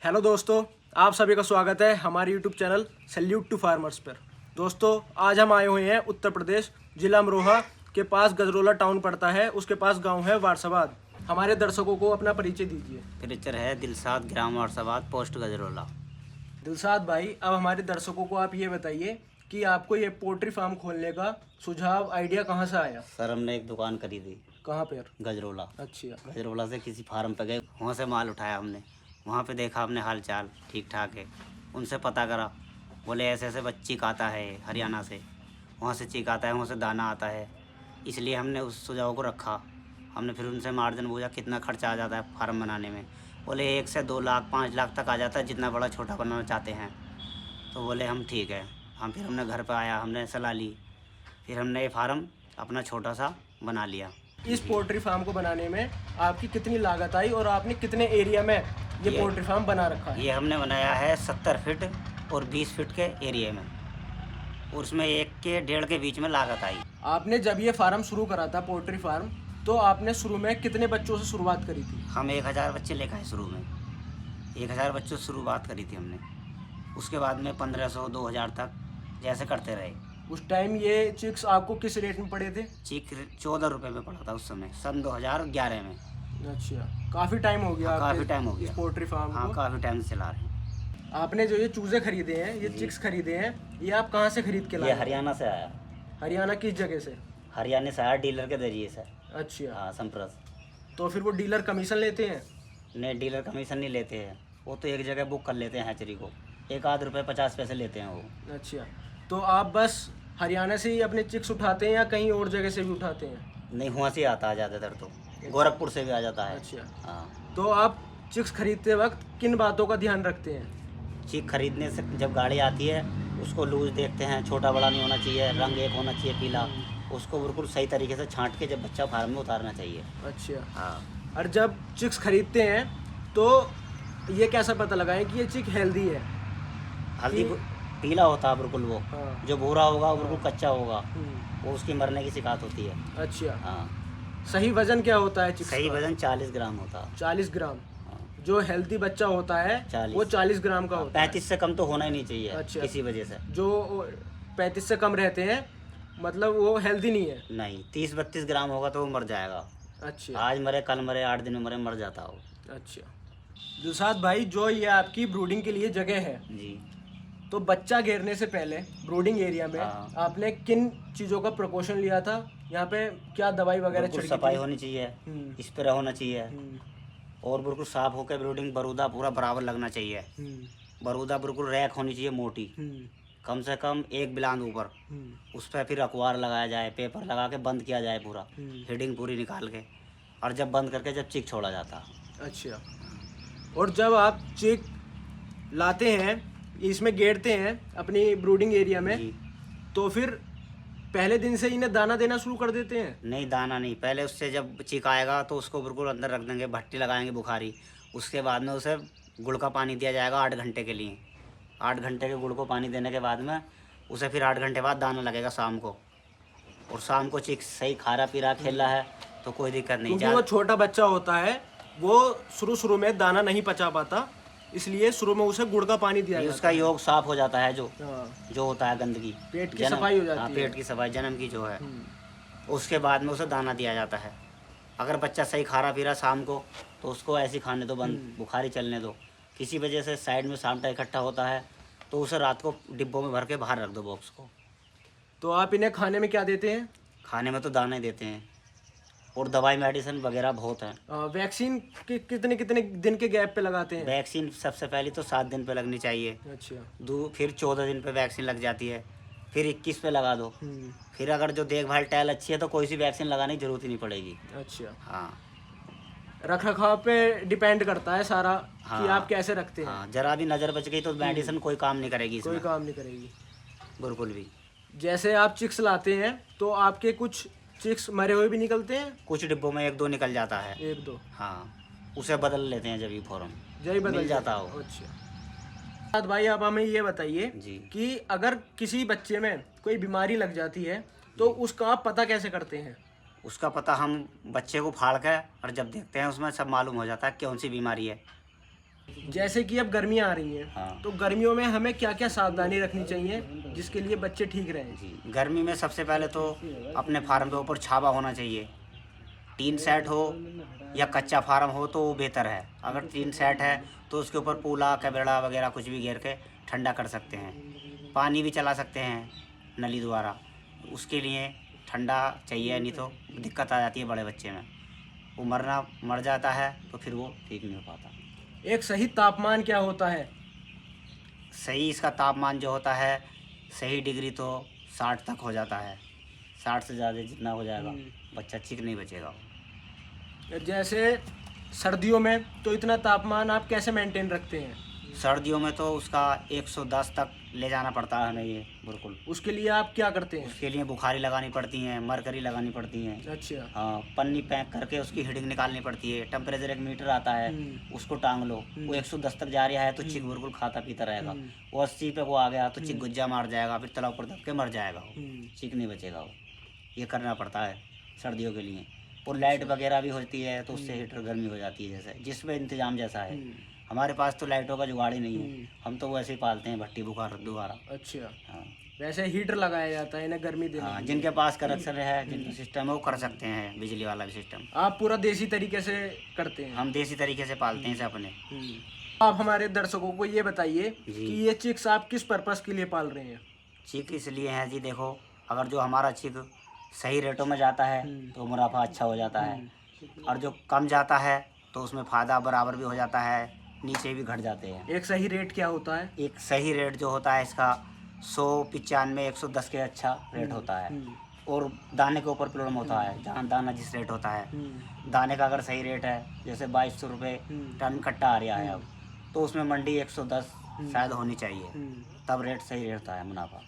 Hello दोस्तों, आप सभी का स्वागत है हमारे YouTube channel salute to farmers पर। दोस्तों, आज हम आए हुए हैं उत्तर प्रदेश, जिला अमरोहा के पास गजरोला टाउन पड़ता है, उसके पास गांव है वारसाबाद। हमारे दर्शकों को अपना परिचय दीजिए। पिक्चर है दिलसाद ग्राम वारसाबाद पोस्ट गजरोला। दिलसाद भाई, अब हमारे दर्शकों को आप ये बताइए कि आपको ये पोल्ट्री फार्म खोलने का सुझाव, आइडिया कहाँ से आया? सर हमने एक दुकान खरीदी कहाँ पर? गजरोला। अच्छा। गजरोला से किसी फार्म पे गए, वहाँ से माल उठाया हमने। वहाँ पे देखा हमने हाल चाल ठीक ठाक है। उनसे पता करा, बोले ऐसे ऐसे चीक आता है हरियाणा से, वहाँ से चीक आता है, वहाँ से दाना आता है। इसलिए हमने उस सुझाव को रखा। हमने फिर उनसे मार्जिन पूछा कितना खर्चा आ जाता है फार्म बनाने में। बोले 1 से 2 लाख 5 लाख तक आ जाता है, जितना बड़ा छोटा बनाना चाहते हैं। तो बोले हम ठीक है। फिर हमने घर पर आया, हमने सलाह ली, फिर हमने ये फार्म अपना छोटा सा बना लिया। इस पोल्ट्री फार्म को बनाने में आपकी कितनी लागत आई और आपने कितने एरिया में ये पोल्ट्री फार्म बना रखा है? ये हमने बनाया है 70 फीट और 20 फीट के एरिया में, और उसमें 1 के 1.5 के बीच में लागत आई। आपने जब ये फार्म शुरू करा था पोल्ट्री फार्म, तो आपने शुरू में कितने बच्चों से शुरुआत करी थी? हम 1000 बच्चे लेकर आए शुरू में। 1000 बच्चों से शुरुआत करी थी हमने। उसके बाद में 1500 2000 तक जैसे करते रहे। उस टाइम ये चिक्स आपको किस रेट में पड़े थे? चीक 14 रुपये में पड़ा था उस समय, सन 2011 में। अच्छा, काफ़ी टाइम हो गया। काफ़ी टाइम हो गया इस पोल्ट्री फार्म हाँ, को? काफ़ी टाइम से चला रहे हैं। आपने जो ये चूजे खरीदे हैं, ये चिक्स खरीदे हैं, ये आप कहाँ से खरीद के लाए? ये हरियाणा से आया। हरियाणा किस जगह से? हरियाणा से आया, डीलर के जरिए से। अच्छा। हाँ, संप्रस। तो फिर वो डीलर कमीशन लेते हैं? नहीं, डीलर कमीशन नहीं लेते हैं। वो तो एक जगह बुक कर लेते हैं हैचरी को, 1 आध रुपये 50 पैसे लेते हैं वो। अच्छा, तो आप बस हरियाणा से ही अपने चिक्स उठाते हैं या कहीं और जगह से भी उठाते हैं? नहीं, वहाँ से आता है ज़्यादातर, तो गोरखपुर से भी आ जाता है। अच्छा। हाँ। तो आप चिक्स खरीदते वक्त किन बातों का ध्यान रखते हैं? चीक खरीदने से जब गाड़ी आती है, उसको लूज देखते हैं, छोटा बड़ा नहीं होना चाहिए, रंग एक होना चाहिए पीला। उसको बिल्कुल सही तरीके से छांट के जब बच्चा फार्म में उतारना चाहिए। अच्छा। हाँ। और जब चिक्स खरीदते हैं तो ये कैसा पता लगाएं कि ये चिक हेल्दी है? हल्दी पीला होता है बिल्कुल वो। हाँ। जो भूरा होगा वो बिल्कुल कच्चा होगा, हम्म। वो उसकी मरने की शिकायत होती है। अच्छा। हाँ। सही वजन क्या होता है चिक्स सही का? वजन 40 ग्राम होता है। 40 ग्राम। हाँ। जो हेल्दी बच्चा होता है 40। वो 40 ग्राम का होता है। 35 से कम तो होना ही नहीं चाहिए। अच्छा। किसी वजह से। जो 35 से कम रहते हैं मतलब वो हेल्दी नहीं है? नहीं, 30-32 ग्राम होगा तो वो मर जाएगा। अच्छा। आज मरे कल मरे 8 दिन में मरे, मर जाता हो। अच्छा। दिलशाद भाई, जो ये आपकी ब्रूडिंग के लिए जगह है, जी। तो बच्चा घेरने से पहले ब्रूडिंग एरिया में हाँ। आपने किन चीज़ों का प्रिकॉशन लिया था? यहाँ पे क्या दवाई वगैरह बिल्कुल छिड़की सफाई थी? होनी चाहिए, हम्म। स्प्रे होना चाहिए, हम्म। और बिल्कुल साफ होकर ब्रूडिंग बरूदा पूरा बराबर लगना चाहिए। हम्म। बरूदा बिल्कुल रैक होनी चाहिए मोटी, हम्म। कम से कम 1 बिलांद ऊपर। उस पर फिर अखबार लगाया जाए, पेपर लगा के बंद किया जाए पूरा, हेडिंग पूरी निकाल के, और जब बंद करके जब चिक छोड़ा जाता। अच्छा। और जब आप चिक लाते हैं, इसमें गेरते हैं अपनी ब्रूडिंग एरिया में, जी। तो फिर पहले दिन से इन्हें दाना देना शुरू कर देते हैं? नहीं, दाना नहीं, पहले उससे जब चिक आएगा तो उसको बिल्कुल अंदर रख देंगे, भट्टी लगाएंगे बुखारी। उसके बाद में उसे गुड़ का पानी दिया जाएगा 8 घंटे के लिए। 8 घंटे के गुड़ को पानी देने के बाद में उसे फिर 8 घंटे बाद दाना लगेगा शाम को। और शाम को चिक सही खा रहा पी रहा खेल रहा है तो कोई दिक्कत नहीं। क्योंकि वो छोटा बच्चा होता है, वो शुरू में दाना नहीं पचा पाता, इसलिए शुरू में उसे गुड़ का पानी दिया जाता उसका है। योग साफ हो जाता है, हाँ। जो होता है गंदगी, पेट की सफाई हो जाती हाँ, है। पेट की सफाई जन्म की जो है। उसके बाद में उसे दाना दिया जाता है। अगर बच्चा सही खा रहा पी रहा शाम को, तो उसको ऐसे खाने दो बंद, बुखारी चलने दो। किसी वजह से साइड में सामटा इकट्ठा होता है तो उसे रात को डिब्बों में भर के बाहर रख दो बॉक्स को। तो आप इन्हें खाने में क्या देते हैं? खाने में तो दाने देते हैं, और दवाई मेडिसिन वगैरह बहुत है। वैक्सीन कितने कितने दिन के गैप पे लगाते हैं? वैक्सीन सबसे पहले तो 7 दिन पे लगनी चाहिए। अच्छा। फिर 14 दिन पे वैक्सीन लग जाती है, फिर 21 पे लगा दो। फिर अगर जो देखभाल टहल अच्छी है तो कोई सी वैक्सीन लगाने की जरूरत ही नहीं पड़ेगी। अच्छा। हाँ। रख रखाव पे डिपेंड करता है सारा, हाँ। कि आप कैसे रखते हैं। हाँ, जरा भी नज़र बच गई तो मेडिसिन कोई काम नहीं करेगी कोई इसमें, काम नहीं करेगी। बिल्कुल भी। जैसे आप चिक्स लाते हैं तो आपके कुछ चिक्स मरे हुए भी निकलते हैं? कुछ डिब्बों में 1-2 निकल जाता है। 1-2? हाँ, उसे बदल लेते हैं जब ये फॉर्म जय बदल मिल जाता हो। अच्छा। भाई, आप हमें ये बताइए जी। कि अगर किसी बच्चे में कोई बीमारी लग जाती है तो उसका आप पता कैसे करते हैं? उसका पता हम बच्चे को फाड़ कर और जब देखते हैं उसमें सब मालूम हो जाता है कौन सी बीमारी है। जैसे कि अब गर्मियाँ आ रही हैं, हाँ। तो गर्मियों में हमें क्या क्या सावधानी रखनी चाहिए जिसके लिए बच्चे ठीक रहें? जी, गर्मी में सबसे पहले तो अपने फार्म के ऊपर छावा होना चाहिए। टीन सेट हो या कच्चा फार्म हो तो वो बेहतर है। अगर टीन सेट है तो उसके ऊपर पूला कबेड़ा वगैरह कुछ भी घेर के ठंडा कर सकते हैं। पानी भी चला सकते हैं नली द्वारा, उसके लिए ठंडा चाहिए, नहीं तो दिक्कत आ जाती है बड़े बच्चे में, वो मर जाता है तो फिर वो ठीक नहीं हो पाता। एक सही तापमान क्या होता है? सही इसका तापमान जो होता है सही डिग्री तो 60 तक हो जाता है। 60 से ज़्यादा जितना हो जाएगा बच्चा ठीक नहीं बचेगा। जैसे सर्दियों में तो इतना तापमान आप कैसे मेंटेन रखते हैं? सर्दियों में तो उसका 110 तक ले जाना पड़ता है हमें, ये बिल्कुल। उसके लिए आप क्या करते हैं? उसके लिए बुखारी लगानी पड़ती हैं, मरकरी लगानी पड़ती हैं। अच्छा। हाँ, पन्नी पैक करके उसकी हीटिंग निकालनी पड़ती है। टेम्परेचर एक मीटर आता है, उसको टांग लो। वो 110 तक जा रहा है तो चिक बिल्कुल खाता पीता रहेगा। वो 80 पे वो आ गया तो चिक गुज्जा मार जाएगा, फिर तला ऊपर दब के मर जाएगा, वो चिक नहीं बचेगा। वो ये करना पड़ता है सर्दियों के लिए। और लाइट वगैरह भी होती है तो उससे हीटर गर्मी हो जाती है, जैसे जिसमें इंतजाम जैसा है। हमारे पास तो लाइटों का जुगाड़ ही नहीं है, हम तो वैसे ही पालते हैं भट्टी बुखार द्वारा। अच्छा। हाँ वैसे हीटर लगाया जाता है इन्हें गर्मी देने हाँ, के लिए। जिनके पास कनेक्शन है, जिनका सिस्टम है वो कर सकते हैं, बिजली वाला भी सिस्टम। आप पूरा देसी तरीके से करते हैं? हम देसी तरीके से पालते हैं इसे अपने। आप हमारे दर्शकों को ये बताइए कि ये चिक्स आप किस पर्पस के लिए पाल रहे हैं? चिक इसलिए है जी, देखो अगर जो हमारा चिक सही रेटों में जाता है तो मुनाफा अच्छा हो जाता है, और जो कम जाता है तो उसमें फ़ायदा बराबर भी हो जाता है, नीचे भी घट जाते हैं। एक सही रेट क्या होता है? एक सही रेट जो होता है इसका 195 110 के अच्छा रेट होता है। और दाने के ऊपर प्रॉब्लम होता है, जहाँ दाना जिस रेट होता है, दाने का अगर सही रेट है जैसे 2200 रुपये टन कट्टा आ रहा है अब, तो उसमें मंडी 110 शायद होनी चाहिए, तब रेट सही रेट होता है मुनाफा।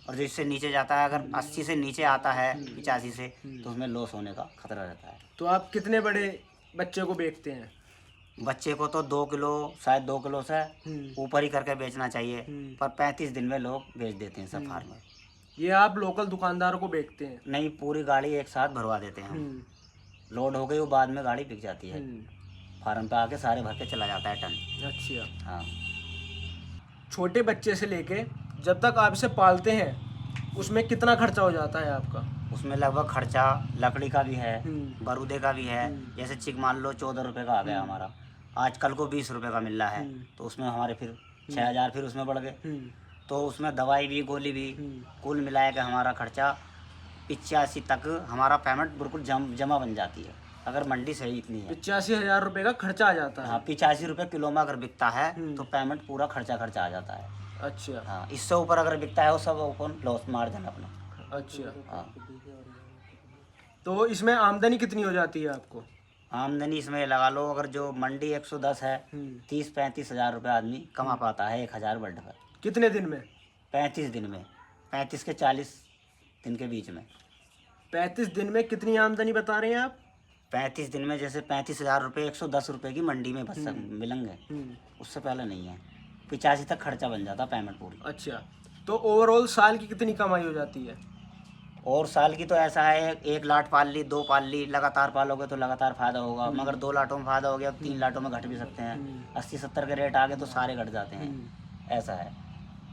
और जो इससे नीचे जाता है, अगर 80 से नीचे आता है 85 से, तो उसमें लॉस होने का खतरा रहता है। तो आप कितने बड़े बच्चे को बेचते हैं? बच्चे को तो 2 किलो, शायद 2 किलो से ऊपर ही करके बेचना चाहिए, पर 35 दिन में लोग बेच देते हैं सब फार्मर। ये आप लोकल दुकानदारों को बेचते हैं? नहीं, पूरी गाड़ी एक साथ भरवा देते हैं हम। लोड हो गई वो बाद में गाड़ी बिक जाती है, फार्म पे आके सारे भर के चला जाता है टन। अच्छा। हाँ, छोटे बच्चे से लेके जब तक आप इसे पालते हैं उसमें कितना खर्चा हो जाता है आपका? उसमें लगभग खर्चा लकड़ी का भी है, बरूदे का भी है। जैसे चिक मान लो 14 रुपये का आ गया हमारा, आजकल को 20 रुपये का मिल रहा है, तो उसमें हमारे फिर 6000 फिर उसमें बढ़ गए। तो उसमें दवाई भी, गोली भी, कुल मिलाया के हमारा खर्चा 85 तक हमारा पेमेंट बिल्कुल जमा बन जाती है, अगर मंडी सही इतनी है। 85,000 रुपये का खर्चा आ जाता है? हाँ, 85 रुपये किलो में अगर बिकता है तो पेमेंट पूरा खर्चा आ जाता है। अच्छा। हाँ, इससे ऊपर अगर बिकता है वो सब ओपन लॉस मार्जिन अपना। अच्छा। हाँ, तो इसमें आमदनी कितनी हो जाती है आपको? आमदनी इसमें लगा लो, अगर जो मंडी 110 है, 30-35 हज़ार रुपये आदमी कमा पाता है 1000 बर्ड पर। कितने दिन में? 35 दिन में, 35 के 40 दिन के बीच में। 35 दिन में कितनी आमदनी बता रहे हैं आप? 35 दिन में जैसे 35,000 रुपये 110 रुपये की मंडी में बस मिलेंगे, उससे पहले नहीं है। 85 तक खर्चा बन जाता पेमेंट पूरी। अच्छा। तो ओवरऑल साल की कितनी कमाई हो जाती है? और साल की तो ऐसा है, 1 लाट पाल ली, 2 पाल ली, लगातार पालोगे तो लगातार फ़ायदा होगा, मगर 2 लाटों में फ़ायदा हो गया, 3 लाटों में घट भी सकते हैं। 80-70 के रेट आ गए तो सारे घट जाते हैं, ऐसा है।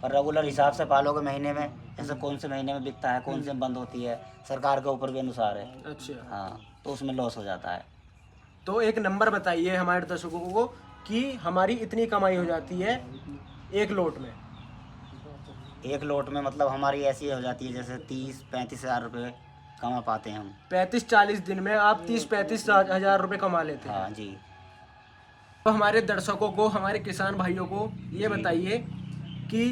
पर रेगुलर हिसाब से पालोगे महीने में, जैसे कौन से महीने में बिकता है, कौन से में बंद होती है, सरकार के ऊपर भी अनुसार है। अच्छा। हाँ, तो उसमें लॉस हो जाता है। तो एक नंबर बताइए हमारे दर्शकों को कि हमारी इतनी कमाई हो जाती है एक लोट में। एक लोट में मतलब हमारी ऐसी हो जाती है जैसे 30-35 हज़ार रुपये कमा पाते हैं हम। 35-40 दिन में आप 30-35 हज़ार रुपये कमा लेते हैं? हाँ जी। तो हमारे दर्शकों को, हमारे किसान भाइयों को ये बताइए कि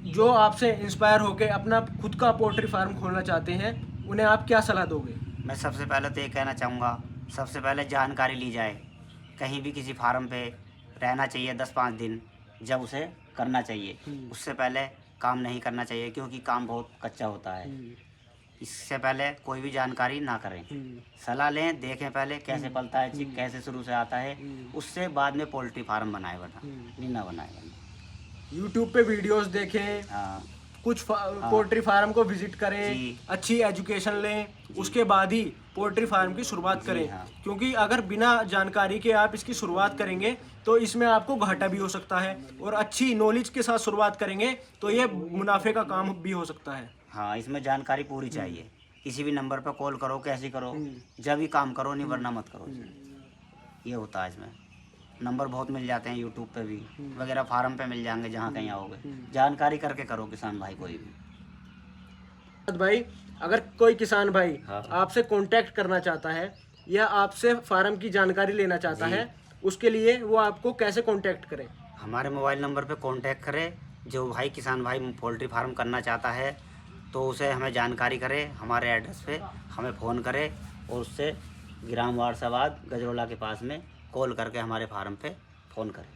जो आपसे इंस्पायर होकर अपना खुद का पोल्ट्री फार्म खोलना चाहते हैं, उन्हें आप क्या सलाह दोगे? मैं सबसे पहले तो ये कहना चाहूँगा, सबसे पहले जानकारी ली जाए। कहीं भी किसी फार्म पे रहना चाहिए 10-5 दिन, जब उसे करना चाहिए। उससे पहले काम नहीं करना चाहिए, क्योंकि काम बहुत कच्चा होता है। इससे पहले कोई भी जानकारी ना करें, सलाह लें, देखें पहले कैसे पलता है चिक, कैसे शुरू से आता है, उससे बाद में पोल्ट्री फार्म बनाए, वरना नहीं ना बनाए। यूट्यूब पे वीडियोस देखें, हाँ, कुछ पोल्ट्री फार्म को विजिट करें, जी। अच्छी एजुकेशन लें, उसके बाद ही पोल्ट्री फार्म की शुरुआत करें। हाँ। क्योंकि अगर बिना जानकारी के आप इसकी शुरुआत करेंगे तो इसमें आपको घाटा भी हो सकता है, और अच्छी नॉलेज के साथ शुरुआत करेंगे तो ये मुनाफे का काम भी हो सकता है। हाँ, इसमें जानकारी पूरी चाहिए। किसी भी नंबर पर कॉल करो, कैसे करो, जब भी काम करो, नहीं वरना मत करो। ये होता है इसमें। नंबर बहुत मिल जाते हैं यूट्यूब पे भी वगैरह, फार्म पे मिल जाएंगे जहाँ कहीं आओगे। जानकारी करके करो किसान भाई कोई भी। भाई, अगर कोई किसान भाई हाँ। आपसे कांटेक्ट करना चाहता है या आपसे फार्म की जानकारी लेना चाहता जी। है, उसके लिए वो आपको कैसे कांटेक्ट करे? हमारे मोबाइल नंबर पे कांटेक्ट करे। जो भाई किसान भाई पोल्ट्री फार्म करना चाहता है तो उसे हमें जानकारी करे, हमारे एड्रेस पे हमें फ़ोन करे, और उससे ग्राम वारसाबाद गजरोला के पास में कॉल करके हमारे फार्म पे फ़ोन करें।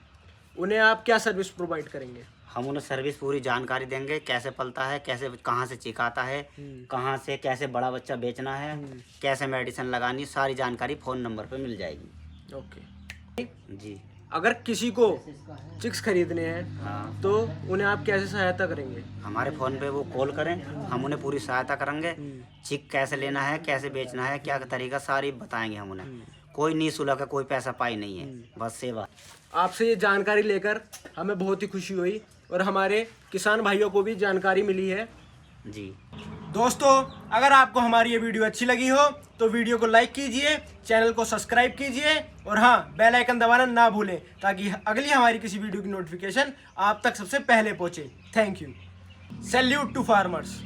उन्हें आप क्या सर्विस प्रोवाइड करेंगे? हम उन्हें सर्विस पूरी जानकारी देंगे, कैसे पलता है, कैसे कहाँ से चिकाता है, कहाँ से कैसे बड़ा बच्चा बेचना है, कैसे मेडिसिन लगानी, सारी जानकारी फ़ोन नंबर पे मिल जाएगी। ओके जी। अगर किसी को चिक्स खरीदने हैं हाँ, तो उन्हें आप कैसे सहायता करेंगे? हमारे फ़ोन पे वो कॉल करें, हम उन्हें पूरी सहायता करेंगे। चिक कैसे लेना है, कैसे बेचना है, क्या तरीका, सारी बताएंगे हम उन्हें। कोई निःशुल्क है, कोई पैसा पाई नहीं है, बस सेवा। आपसे ये जानकारी लेकर हमें बहुत ही खुशी हुई, और हमारे किसान भाइयों को भी जानकारी मिली है। जी। दोस्तों, अगर आपको हमारी ये वीडियो अच्छी लगी हो तो वीडियो को लाइक कीजिए, चैनल को सब्सक्राइब कीजिए, और हाँ, बेल आइकन दबाना ना भूलें ताकि अगली हमारी किसी वीडियो की नोटिफिकेशन आप तक सबसे पहले पहुँचे। Thank you. Salute to farmers.